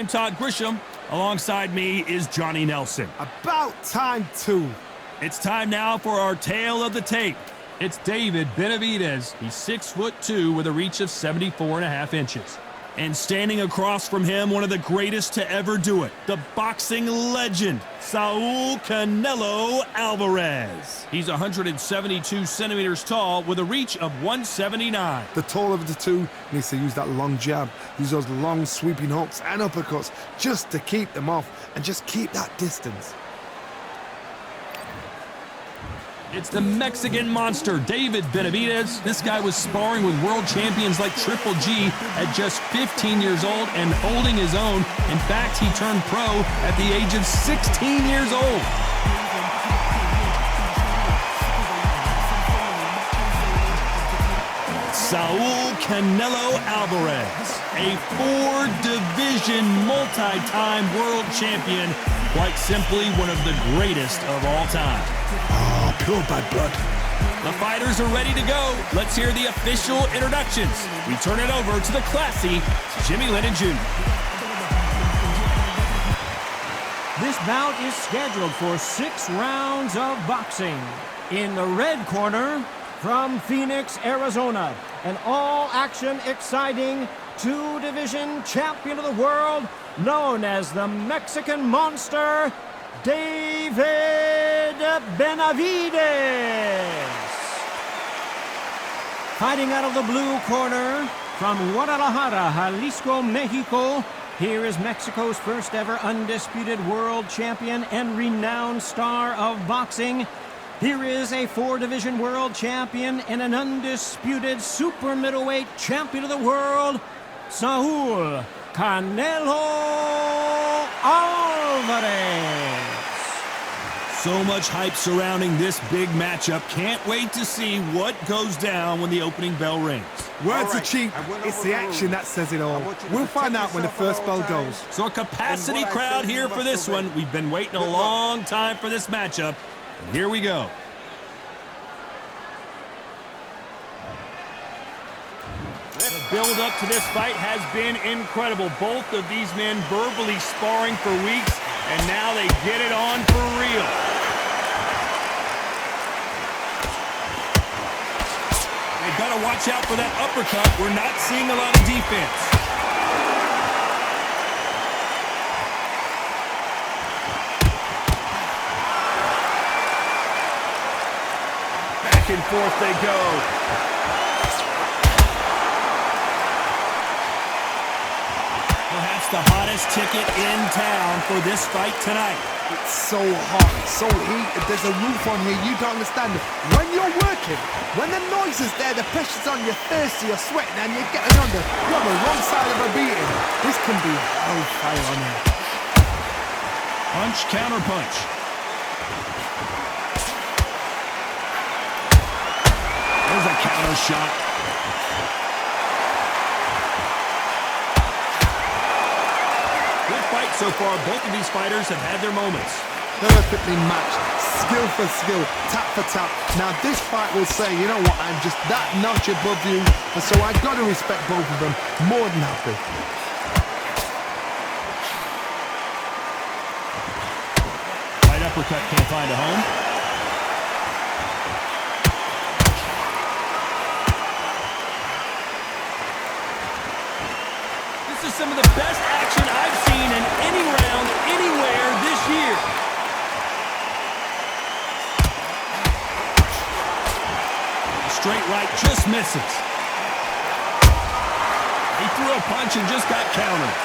I'm Todd Grisham. Alongside me is Johnny Nelson. About time, too. It's time now for our tale of the tape. It's David Benavidez. He's 6'2" with a reach of 74.5 inches. And standing across from him, one of the greatest to ever do it, the boxing legend, Saul Canelo Alvarez. He's 172 centimeters tall with a reach of 179. The taller of the two needs to use that long jab, use those long sweeping hooks and uppercuts just to keep them off and just keep that distance. It's the Mexican monster, David Benavidez. This guy was sparring with world champions like Triple G at just 15 years old and holding his own. In fact, he turned pro at the age of 16 years old. Saul Canelo Alvarez, a four-division multi-time world champion, quite simply one of the greatest of all time. Oh, pure bad blood. The fighters are ready to go. Let's hear the official introductions. We turn it over to the classy Jimmy Lennon Jr. This bout is scheduled for 6 rounds of boxing. In the red corner, from Phoenix, Arizona, an all-action, exciting two-division champion of the world, known as the Mexican Monster, David Benavidez. Fighting out of the blue corner, from Guadalajara, Jalisco, Mexico, here is Mexico's first ever undisputed world champion and renowned star of boxing. Here is a 4-division world champion and an undisputed super middleweight champion of the world, Saul Canelo Alvarez. So much hype surrounding this big matchup. Can't wait to see what goes down when the opening bell rings. Words are cheap. It's the action that says it all. We'll find out when the first bell goes. So a capacity crowd here for this one. We've been waiting a long time for this matchup. And here we go. The build-up to this fight has been incredible. Both of these men verbally sparring for weeks, and now they get it on for real. They've got to watch out for that uppercut. We're not seeing a lot of defense. Back and forth they go. Perhaps the hottest ticket in town for this fight tonight. It's so hot, so heated. There's a roof on here you don't understand. When you're working, when the noise is there, the pressure's on, you're thirsty, you're sweating, and you're getting under. You're on the wrong side of a beating. This can be hellfire on here. Punch, counter punch. There's a counter shot. Good fight so far. Both of these fighters have had their moments. Perfectly matched, skill for skill, tap for tap. Now this fight will say, you know what, I'm just that notch above you, and so I got to respect both of them. More than happy. Right uppercut can't find a home. This is some of the best action I've seen in any round, anywhere this year. Straight right just misses. He threw a punch and just got countered.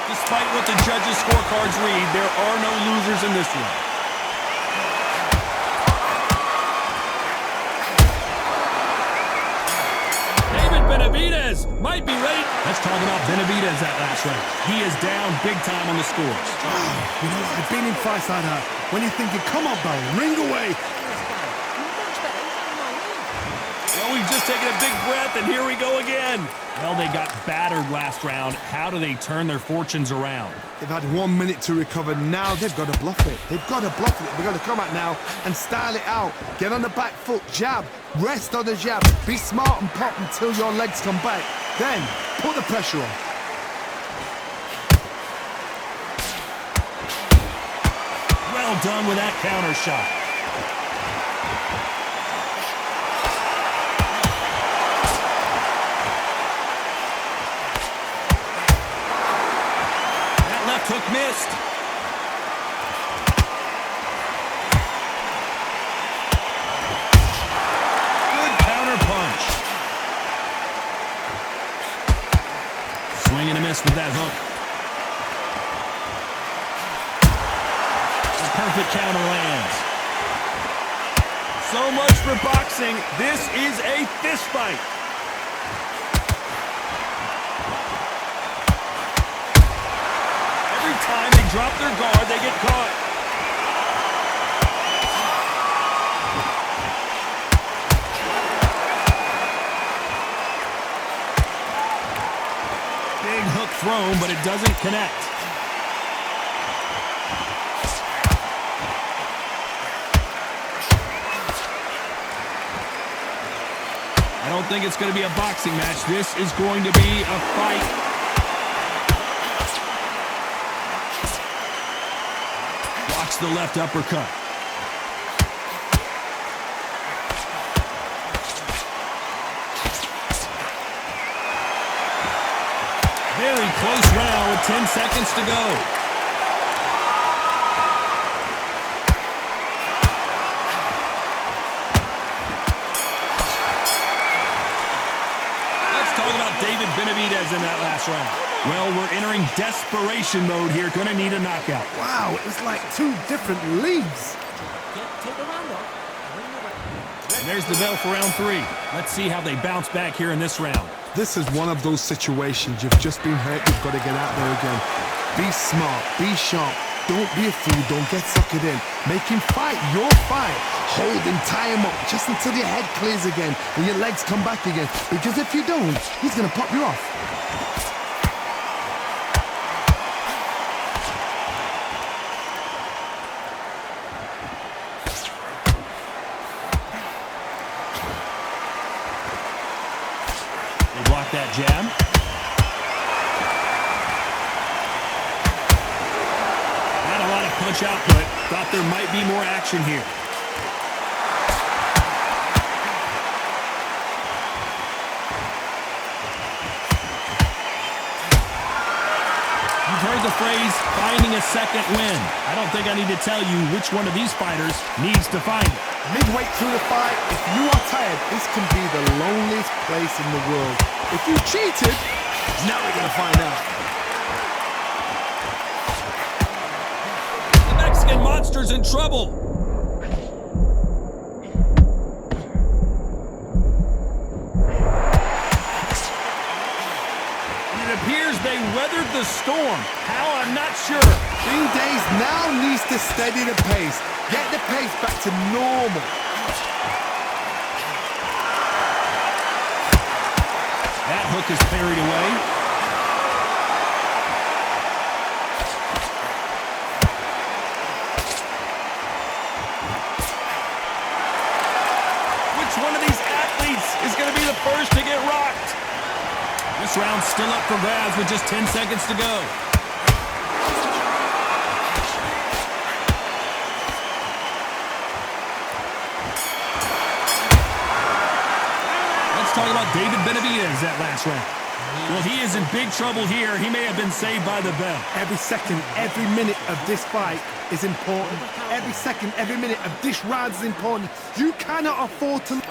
Despite what the judges' scorecards read, there are no losers in this one. David Benavidez might be ready. Let's talk about Benavidez that last round. He is down big time on the scores. You know, I've been in fights like that. When you're thinking, come on, Barry, ring away. Well, we've just taken a big breath, and here we go again. Well, they got battered last round. How do they turn their fortunes around? They've had 1 minute to recover. Now they've got to bluff it. They've got to bluff it. They've got to come out now and style it out. Get on the back foot, jab, rest on the jab. Be smart and pop until your legs come back. Then, put the pressure on. Well done with that counter shot. That left hook missed. Good counter punch. Swing and a miss with that hook. Perfect counter lands. So much for boxing. This is a fist fight. Every time they drop their guard, they get caught. Big hook thrown, but it doesn't connect. I don't think it's going to be a boxing match. This is going to be a fight. Blocks the left uppercut. Very close round with 10 seconds to go. Benavidez in that last round. Well, we're entering desperation mode here. Gonna need a knockout. Wow, it was like two different leagues. And there's the bell for round 3. Let's see how they bounce back here in this round. This is one of those situations. You've just been hurt. You've got to get out there again. Be smart. Be sharp. Don't be a fool. Don't get suckered in. Make him fight your fight. Hold him, tie him up just until your head clears again and your legs come back again. Because if you don't, he's going to pop you off. They block that jab. Not a lot of punch output. Thought there might be more action here. You've heard the phrase, finding a second win. I don't think I need to tell you which one of these fighters needs to find it. Midway through the fight, if you are tired, this can be the loneliest place in the world. If you cheated, now we're going to find out. The Mexican monster's in trouble. It appears they weathered the storm. How, I'm not sure. 3 days now needs to steady the pace. Get the pace back to normal. That hook is parried away. Which one of these athletes is going to be the first to get rocked? This round's still up for grabs with just 10 seconds to go. Let's talk about David Benavidez that last round. Well, he is in big trouble here. He may have been saved by the bell. Every second, every minute of this fight is important. Every second, every minute of this round is important. You cannot afford to...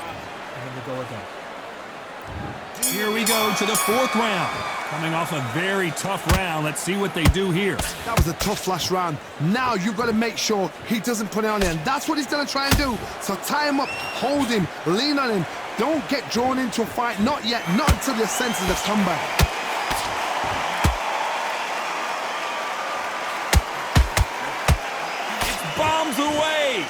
Here we go to the 4th round. Coming off a very tough round. Let's see what they do here. That was a tough last round. Now you've got to make sure he doesn't put it on him. And that's what he's going to try and do. So tie him up, hold him, lean on him. Don't get drawn into a fight. Not yet. Not until your senses have come back. It's bombs away.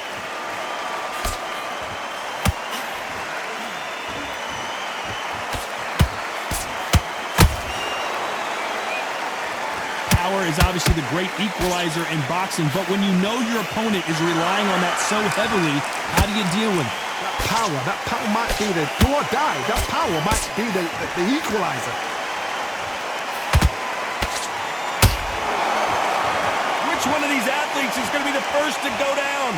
Power is obviously the great equalizer in boxing, but when you know your opponent is relying on that so heavily, how do you deal with it? That power might be the do or die. That power might be the equalizer. Which one of these athletes is going to be the first to go down.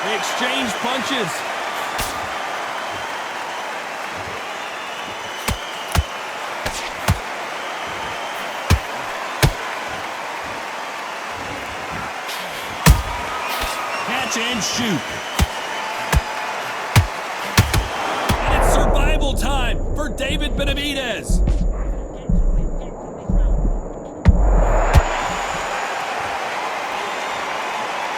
They exchange punches. Catch and shoot. And it's survival time for David Benavidez.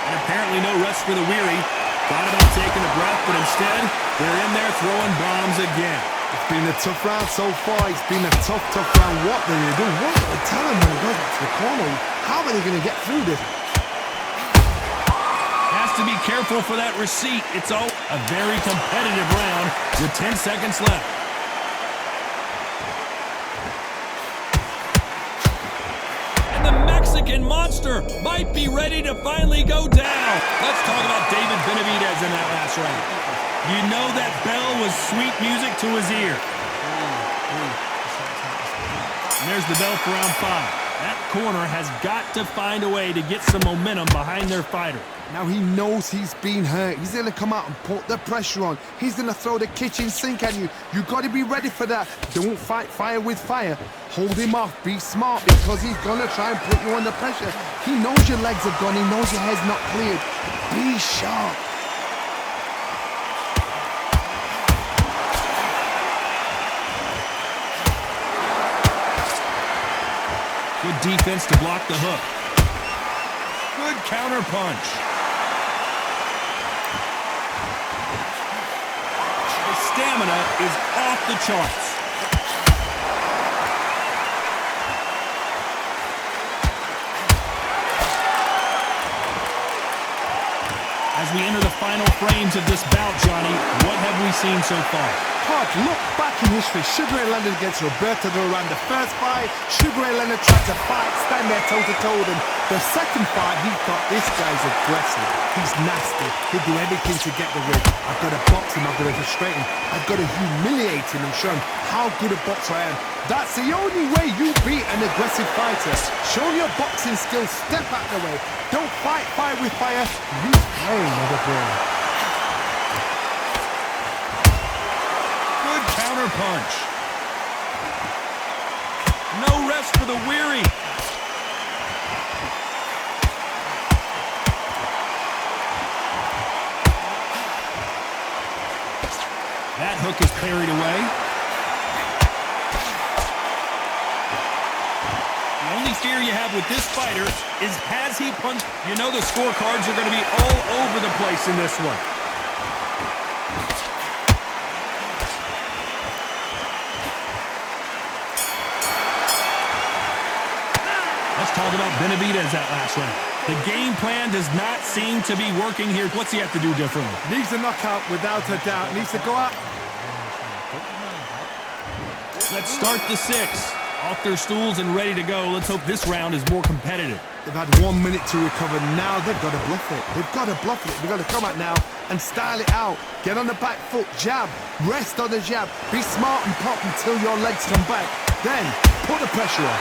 And apparently no rest for the weary. Thought about taking a breath, but instead, they're in there throwing bombs again. It's been a tough round so far. It's been a tough round. What do they do? What do they tell him when he goes back to the corner? How are they going to get through this? Has to be careful for that receipt. It's all a very competitive round with 10 seconds left. And the Mexican monster might be ready to finally go down. Let's talk about David Benavidez in that last round. You know that bell was sweet music to his ear. And there's the bell for round 5. That corner has got to find a way to get some momentum behind their fighter. Now he knows he's been hurt. He's going to come out and put the pressure on. He's going to throw the kitchen sink at you. You got to be ready for that. Don't fight fire with fire. Hold him off. Be smart because he's going to try and put you under pressure. He knows your legs are gone. He knows your head's not cleared. Be sharp. Good defense to block the hook. Good counter punch. His stamina is off the charts. As we enter the final frames of this bout, Johnny, what have we seen so far? Hard look back in history. Sugar Ray Leonard against Roberto Duran. The first fight, Sugar Ray Leonard tried to fight, stand there toe-to-toe with him. The second fight, he thought this guy's aggressive. He's nasty. He'll do everything to get the win. I've got to box him. I've got to frustrate him. I've got to humiliate him and show him how good a boxer I am. That's the only way you beat an aggressive fighter. Show your boxing skills. Step out of the way. Don't fight fire with fire. Use pain with a brain. Good counter punch. No rest for the weary. That hook is parried away. The only fear you have with this fighter is has he punched? You know the scorecards are going to be all over the place in this one. Let's talk about Benavidez that last round. The game plan does not seem to be working here. What's he have to do differently? Needs a knockout without a doubt. Needs to go out. Let's start the 6. Off their stools and ready to go. Let's hope this round is more competitive. They've had 1 minute to recover. Now they've got to bluff it. They've got to bluff it. They've got to come out now and style it out. Get on the back foot, jab, rest on the jab. Be smart and pop until your legs come back. Then put the pressure on.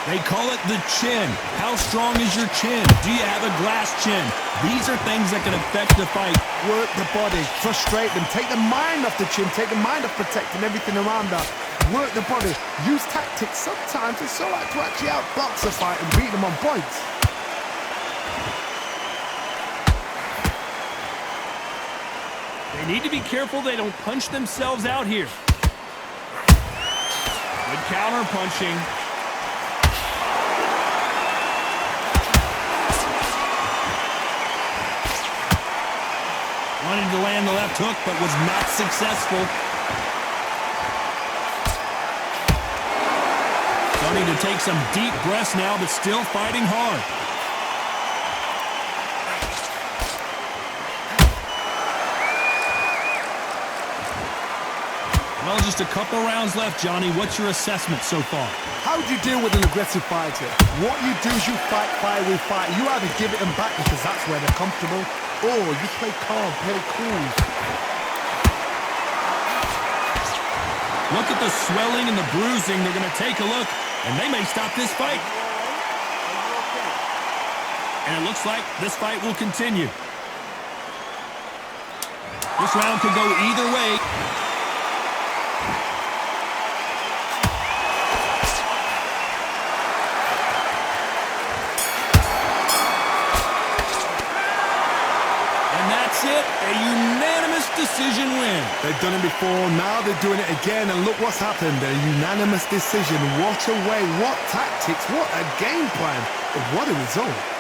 They call it the chin. How strong is your chin? Do you have a glass chin? These are things that can affect the fight. Work the body, frustrate them, take the mind off the chin, take the mind off protecting everything around that. Work the body, use tactics sometimes to actually outbox a fight and beat them on points. They need to be careful they don't punch themselves out here. Good counter punching. Wanted to land the left hook, but was not successful. Starting to take some deep breaths now, but still fighting hard. Well, just a couple rounds left, Johnny. What's your assessment so far? How do you deal with an aggressive fighter? What you do is you fight fire with fight. You either give it them back because that's where they're comfortable, or you play calm, play cool. Look at the swelling and the bruising. They're going to take a look, and they may stop this fight. And it looks like this fight will continue. This round could go either way. That's it, a unanimous decision win. They've done it before, now they're doing it again, and look what's happened, a unanimous decision. What a way, what tactics, what a game plan, what a result.